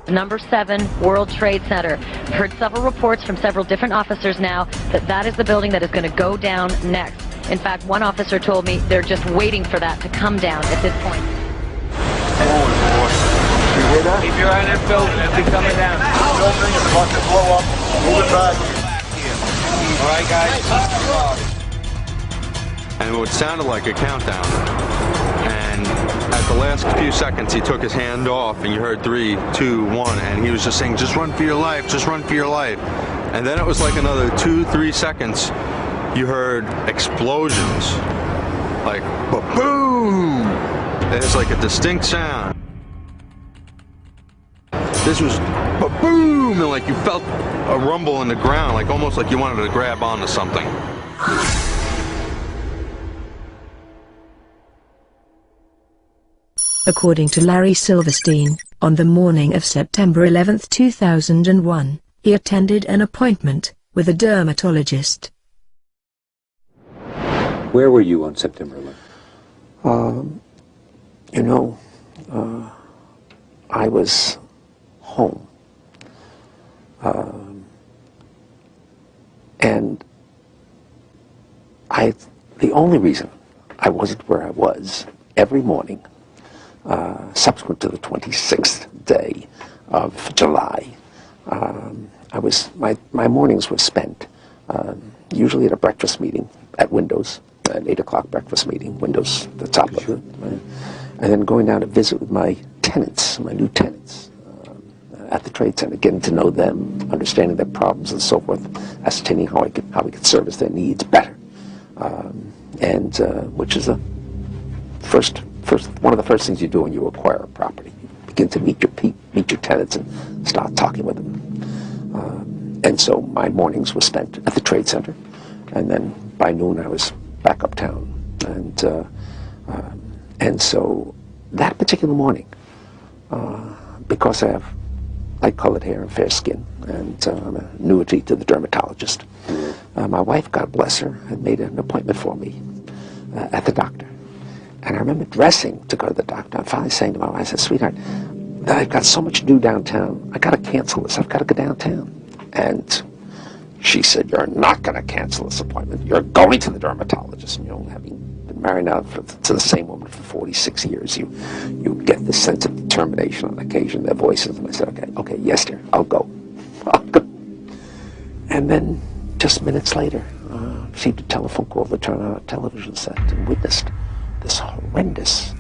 Number 7 World Trade Center. I've heard several reports from several different officers now that that is the building that is going to go down next. In fact, one officer told me they're just waiting for that to come down at this point. Keep your eye on that building as it's coming down. Building is about to blow up. Move it back. All right, guys. And it sounded like a countdown. And at the last few seconds, he took his hand off, and you heard 3, 2, 1, and he was just saying, "Just run for your life, just run for your life." And then it was like another 2, 3 seconds. You heard explosions, like ba-boom. There's like a distinct sound. This was ba-boom, and like you felt a rumble in the ground, like almost like you wanted to grab onto something. According to Larry Silverstein, on the morning of September 11, 2001, he attended an appointment with a dermatologist. Where were you on September 11th? I was home. And the only reason I wasn't where I was every morning subsequent to the 26th day of July, my mornings were spent usually at a breakfast meeting at Windows, an 8 o'clock breakfast meeting, Windows, the top of it, and then going down to visit with my tenants, my new tenants, at the Trade Center, getting to know them, understanding their problems and so forth, ascertaining how we could service their needs better, which is one of the first things you do when you acquire a property. You begin to meet your tenants and start talking with them. And so my mornings were spent at the Trade Center, and then by noon I was back uptown. And so that particular morning, because I have light-colored hair and fair skin, and I'm an annuity to the dermatologist, my wife, God bless her, had made an appointment for me at the doctor. And I remember dressing to go to the doctor. I'm finally saying to my wife, I said, "Sweetheart, I've got so much to do downtown. I got to cancel this. I've got to go downtown." And she said, "You're not going to cancel this appointment. You're going to the dermatologist." And, having been married now to the same woman for 46 years, you get this sense of determination on occasion, their voices. And I said, okay, yes, dear, I'll go. And then just minutes later, received a telephone call to turn on a television set and witnessed this horrendous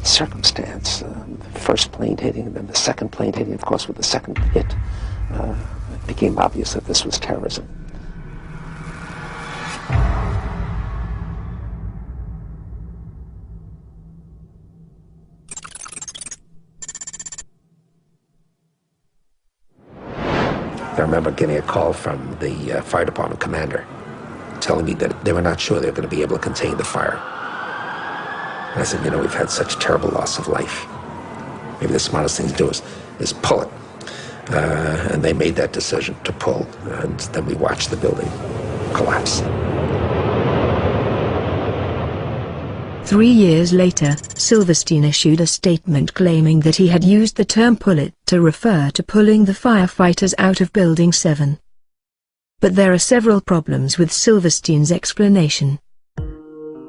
circumstance. The first plane hitting, and then the second plane hitting. Of course, with the second hit, it became obvious that this was terrorism. I remember getting a call from the fire department commander telling me that they were not sure they were going to be able to contain the fire. And I said, we've had such terrible loss of life. Maybe the smartest thing to do is pull it. And they made that decision to pull, and then we watched the building collapse. 3 years later, Silverstein issued a statement claiming that he had used the term "pull it" to refer to pulling the firefighters out of Building 7. But there are several problems with Silverstein's explanation.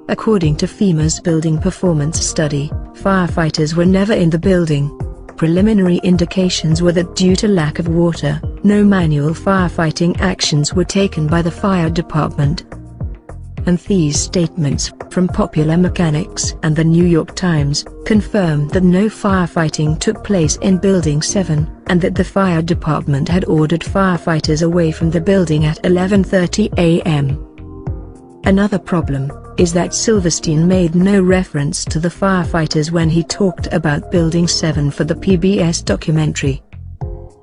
According to FEMA's building performance study, firefighters were never in the building. Preliminary indications were that due to lack of water, no manual firefighting actions were taken by the fire department. And these statements, from Popular Mechanics and the New York Times, confirmed that no firefighting took place in Building 7, and that the fire department had ordered firefighters away from the building at 11:30 a.m. Another problem is that Silverstein made no reference to the firefighters when he talked about Building 7 for the PBS documentary.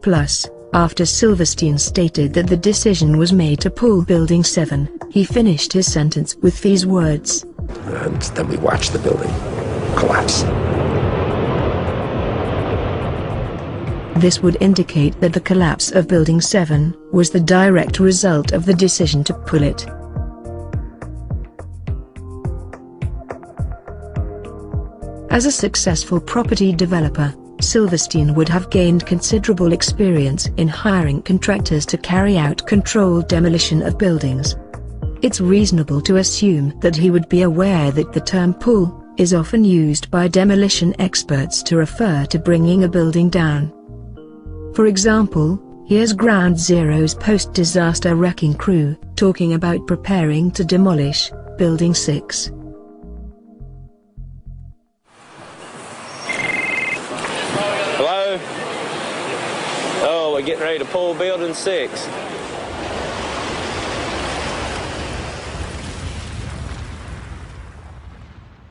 Plus, after Silverstein stated that the decision was made to pull Building 7, he finished his sentence with these words. And then we watched the building collapse. This would indicate that the collapse of Building 7 was the direct result of the decision to pull it. As a successful property developer, Silverstein would have gained considerable experience in hiring contractors to carry out controlled demolition of buildings. It's reasonable to assume that he would be aware that the term pull is often used by demolition experts to refer to bringing a building down. For example, here's Ground Zero's post-disaster wrecking crew talking about preparing to demolish Building 6. Hello? Oh, we're getting ready to pull Building 6.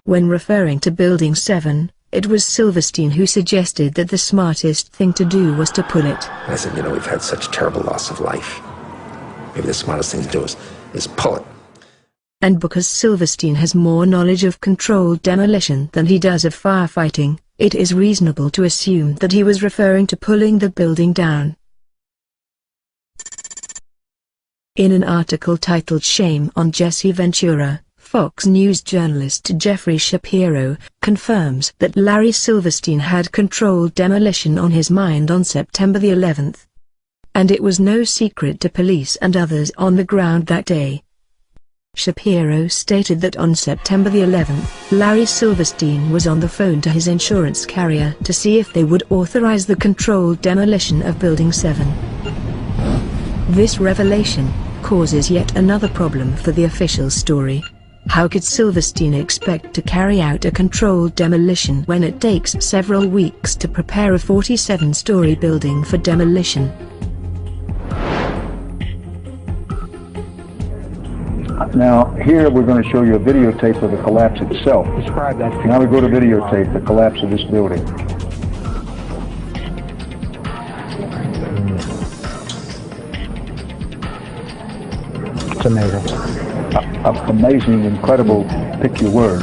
When referring to Building 7, it was Silverstein who suggested that the smartest thing to do was to pull it. I said, you know, we've had such terrible loss of life. Maybe the smartest thing to do is pull it. And because Silverstein has more knowledge of controlled demolition than he does of firefighting, it is reasonable to assume that he was referring to pulling the building down. In an article titled "Shame on Jesse Ventura," Fox News journalist Jeffrey Shapiro confirms that Larry Silverstein had controlled demolition on his mind on September the 11th. And it was no secret to police and others on the ground that day. Shapiro stated that on September the 11th, Larry Silverstein was on the phone to his insurance carrier to see if they would authorize the controlled demolition of Building 7. This revelation causes yet another problem for the official story. How could Silverstein expect to carry out a controlled demolition when it takes several weeks to prepare a 47-story building for demolition? Now, here we're going to show you a videotape of the collapse itself. Describe that. Now we go to videotape, the collapse of this building. It's amazing. Amazing, incredible, pick your word.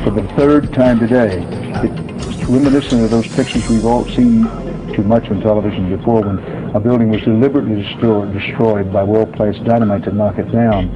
For the third time today, it's reminiscent of those pictures we've all seen too much on television before, when a building was deliberately destroyed by well-placed dynamite to knock it down.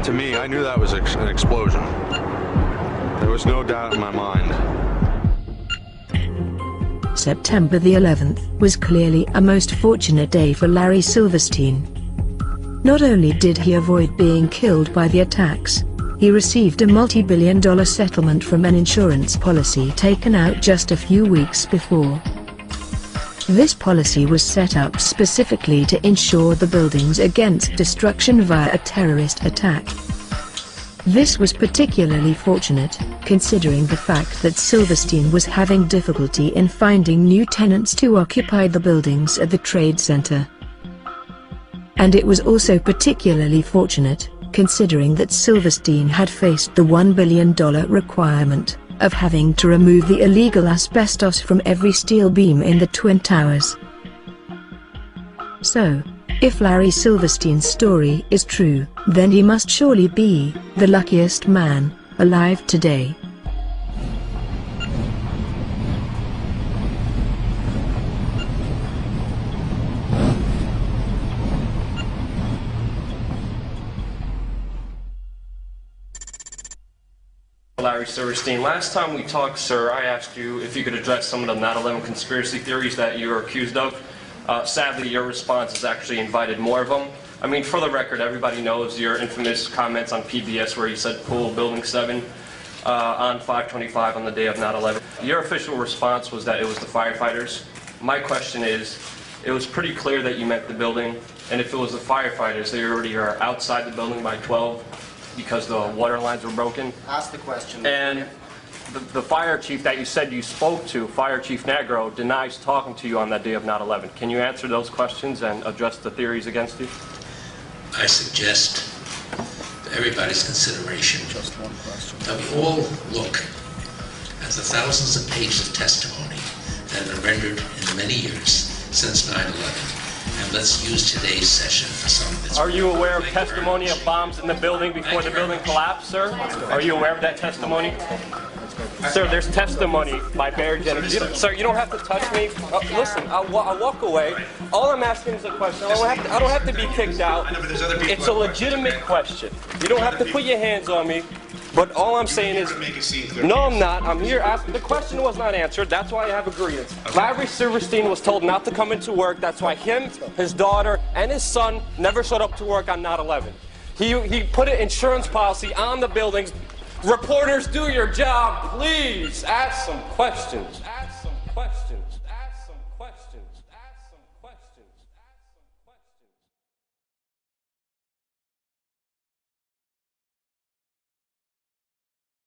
To me, I knew that was an explosion. There was no doubt in my mind. September the 11th was clearly a most fortunate day for Larry Silverstein. Not only did he avoid being killed by the attacks, he received a multi-billion-dollar settlement from an insurance policy taken out just a few weeks before. This policy was set up specifically to insure the buildings against destruction via a terrorist attack. This was particularly fortunate, considering the fact that Silverstein was having difficulty in finding new tenants to occupy the buildings at the Trade Center. And it was also particularly fortunate, considering that Silverstein had faced the $1 billion requirement of having to remove the illegal asbestos from every steel beam in the Twin Towers. So, if Larry Silverstein's story is true, then he must surely be the luckiest man alive today. Larry Silverstein. Last time we talked, sir, I asked you if you could address some of the 9/11 conspiracy theories that you are accused of. Sadly, your response has actually invited more of them. I mean, for the record, everybody knows your infamous comments on PBS where you said pull Building 7 on 5/25 on the day of 9/11. Your official response was that it was the firefighters. My question is, it was pretty clear that you meant the building, and if it was the firefighters, they already are outside the building by 12 because the water lines were broken. Ask the question. And the fire chief that you said you spoke to, Fire Chief Negro, denies talking to you on that day of 9/11. Can you answer those questions and address the theories against you? I suggest to everybody's consideration that we all look at the thousands of pages of testimony that have been rendered in the many years since 9/11. And let's use today's session for some of its... Are you aware of testimony of bombs in the building before the building collapsed, sir? Are you aware of that testimony? Sir, there's testimony by Mayor Jennings. Sir, you don't have to touch me. Listen, I'll walk away. All I'm asking is a question. I don't have to be kicked out. It's a legitimate question. You don't have to put your hands on me. But all I'm saying is, no, I'm not. I'm here asking. The question was not answered. That's why I have a grievance. Larry Silverstein was told not to come into work. That's why him, his daughter, and his son never showed up to work on 9/11. He put an insurance policy on the buildings. Reporters, do your job, please. Ask some questions. Ask some questions.